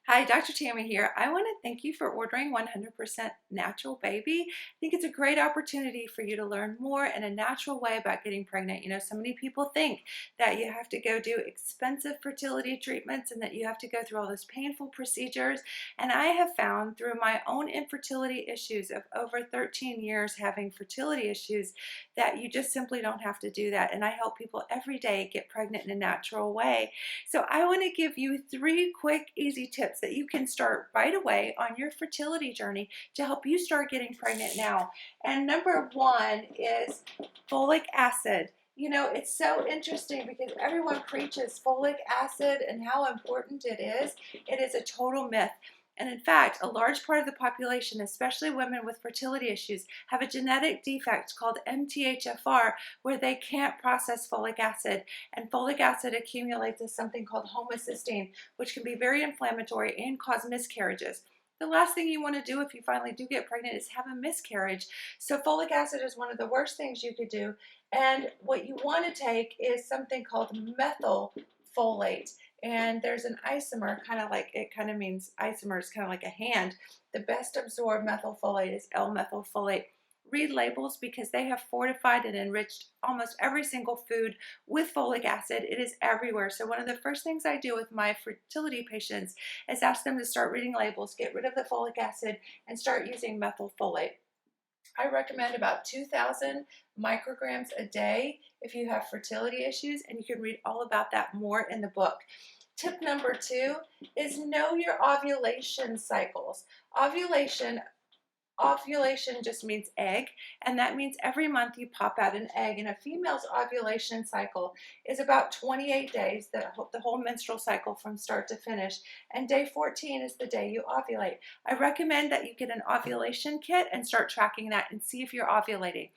Hi, Dr. Tammy here. I want to thank you for ordering 100% Natural Baby. I think it's a great opportunity for you to learn more in a natural way about getting pregnant. So many people think that you have to go do expensive fertility treatments and that you have to go through all those painful procedures. And I have found through my own infertility issues of over 13 years having fertility issues that you just simply don't have to do that. And I help people every day get pregnant in a natural way. So I want to give you 3 quick, easy tips that you can start right away on your fertility journey to help you start getting pregnant now. And number one is folic acid. It's so interesting because everyone preaches folic acid and how important it is. It is a total myth. And in fact, a large part of the population, especially women with fertility issues, have a genetic defect called MTHFR where they can't process folic acid. And folic acid accumulates as something called homocysteine, which can be very inflammatory and cause miscarriages. The last thing you want to do if you finally do get pregnant is have a miscarriage. So folic acid is one of the worst things you could do. And what you want to take is something called methylfolate. And there's an isomer, kind of means isomer is kind of like a hand. The best absorbed methylfolate is L-methylfolate. Read labels because they have fortified and enriched almost every single food with folic acid. It is everywhere. So one of the first things I do with my fertility patients is ask them to start reading labels, get rid of the folic acid, and start using methylfolate. I recommend about 2,000 micrograms a day if you have fertility issues, and you can read all about that more in the book. Tip number 2 is know your ovulation cycles. Ovulation just means egg, and that means every month you pop out an egg. And a female's ovulation cycle is about 28 days, the whole menstrual cycle from start to finish. And day 14 is the day you ovulate. I recommend that you get an ovulation kit and start tracking that and see if you're ovulating.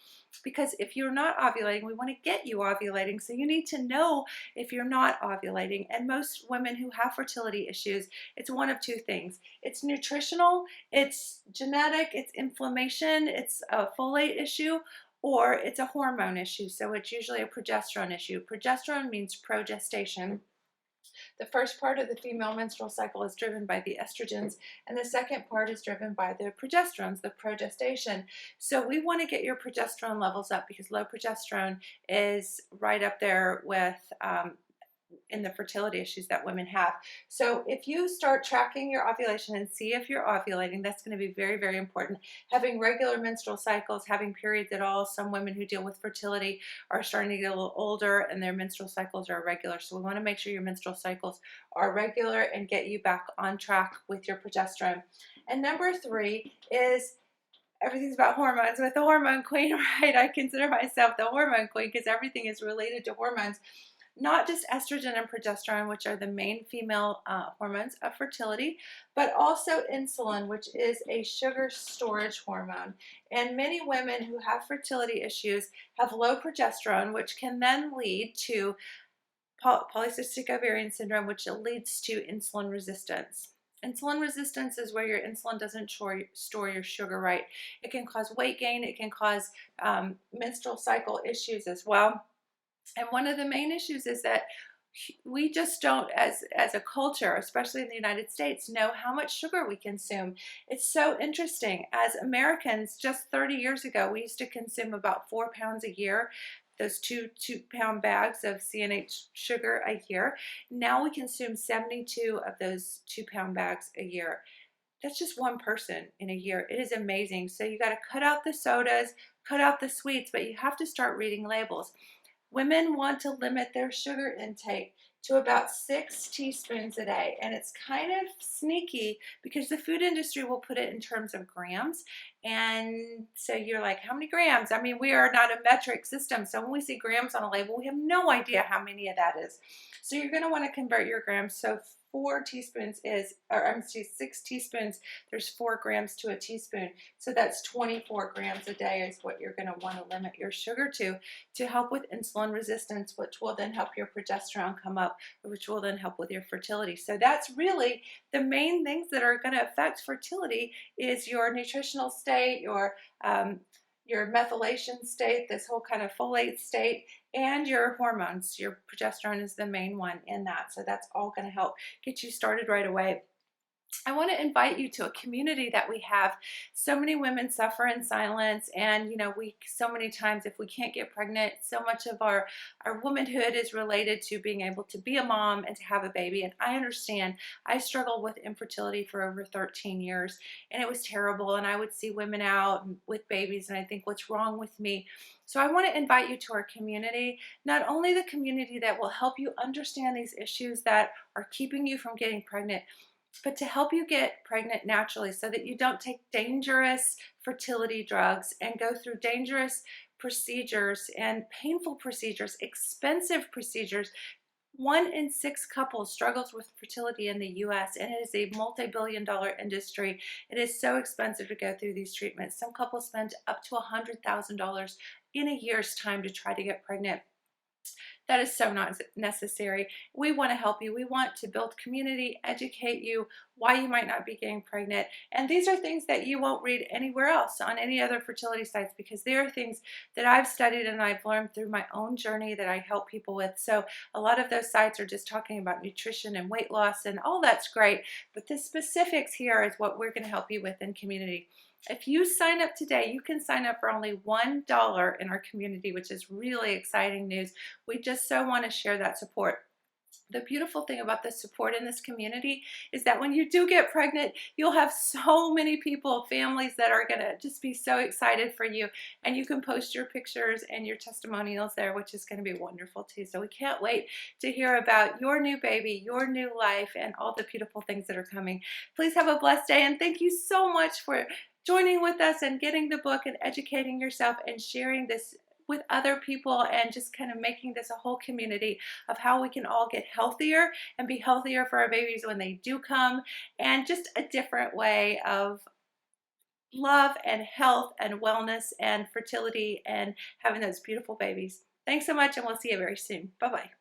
Because if you're not ovulating, we want to get you ovulating. So you need to know if you're not ovulating. And most women who have fertility issues, it's one of 2 things. It's nutritional, it's genetic, it's inflammation, it's a folate issue, or it's a hormone issue. So it's usually a progesterone issue. Progesterone means progestation. The first part of the female menstrual cycle is driven by the estrogens, and the second part is driven by the progesterones, the progestation. So we want to get your progesterone levels up because low progesterone is right up there with in the fertility issues that women have. So if you start tracking your ovulation and see if you're ovulating, that's going to be very, very important. Having regular menstrual cycles, having periods at all. Some women who deal with fertility are starting to get a little older and their menstrual cycles are irregular. So we want to make sure your menstrual cycles are regular and get you back on track with your progesterone. And number 3 is everything's about hormones. With the hormone queen, right? I consider myself the hormone queen because everything is related to hormones. Not just estrogen and progesterone, which are the main female hormones of fertility, but also insulin, which is a sugar storage hormone. And many women who have fertility issues have low progesterone, which can then lead to polycystic ovarian syndrome, which leads to insulin resistance. Insulin resistance is where your insulin doesn't store your sugar right. It can cause weight gain. It can cause menstrual cycle issues as well. And one of the main issues is that we just don't, as a culture, especially in the United States, know how much sugar we consume. It's so interesting. As Americans, just 30 years ago, we used to consume about 4 pounds a year, those two-pound bags of CNH sugar a year. Now we consume 72 of those 2-pound bags a year. That's just one person in a year. It is amazing. So you got to cut out the sodas, cut out the sweets, but you have to start reading labels. Women want to limit their sugar intake to about 6 teaspoons a day. And it's kind of sneaky because the food industry will put it in terms of grams. And so you're like, how many grams? I mean, we are not a metric system. So when we see grams on a label, we have no idea how many of that is. So you're going to want to convert your grams. So 6 teaspoons, there's 4 grams to a teaspoon. So that's 24 grams a day is what you're going to want to limit your sugar to help with insulin resistance, which will then help your progesterone come up, which will then help with your fertility. So that's really the main things that are going to affect fertility is your nutritional state, your methylation state, this whole kind of folate state, and your hormones. Your progesterone is the main one in that. So that's all going to help get you started right away. I want to invite you to a community that we have. So many women suffer in silence, and we so many times, if we can't get pregnant, so much of our womanhood is related to being able to be a mom and to have a baby. And I understand. I struggled with infertility for over 13 years, and it was terrible. And I would see women out with babies, and I think, what's wrong with me? So I want to invite you to our community, not only the community that will help you understand these issues that are keeping you from getting pregnant, but to help you get pregnant naturally so that you don't take dangerous fertility drugs and go through dangerous procedures and painful procedures, expensive procedures. 1 in 6 couples struggles with fertility in the US, and it is a multi-billion-dollar industry. It is so expensive to go through these treatments. Some couples spend up to $100,000 in a year's time to try to get pregnant. That is so not necessary. We want to help you. We want to build community, educate you why you might not be getting pregnant. And these are things that you won't read anywhere else on any other fertility sites, because they are things that I've studied and I've learned through my own journey that I help people with. So a lot of those sites are just talking about nutrition and weight loss, and all that's great. But the specifics here is what we're going to help you with in community. If you sign up today, you can sign up for only $1 in our community, which is really exciting news. We just so want to share that support. The beautiful thing about the support in this community is that when you do get pregnant, you'll have so many people, families, that are going to just be so excited for you. And you can post your pictures and your testimonials there, which is going to be wonderful too. So we can't wait to hear about your new baby, your new life, and all the beautiful things that are coming. Please have a blessed day, and thank you so much for joining with us and getting the book and educating yourself and sharing this with other people, and just kind of making this a whole community of how we can all get healthier and be healthier for our babies when they do come, and just a different way of love and health and wellness and fertility and having those beautiful babies. Thanks so much, and we'll see you very soon. Bye-bye.